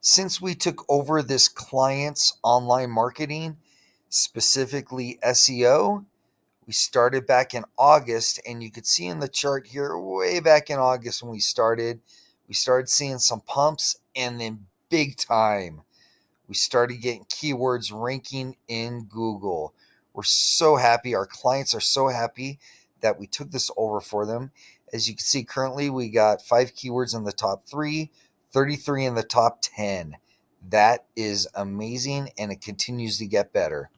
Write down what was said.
Since we took over this client's online marketing, specifically SEO, we started back in August, and you could see in the chart here, way back in August when we started seeing some pumps, and then big time, we started getting keywords ranking in Google. We're so happy. Our clients are so happy that we took this over for them. As you can see, currently we got 5 keywords in the top 3, 33 in the top 10. That is amazing, and it continues to get better.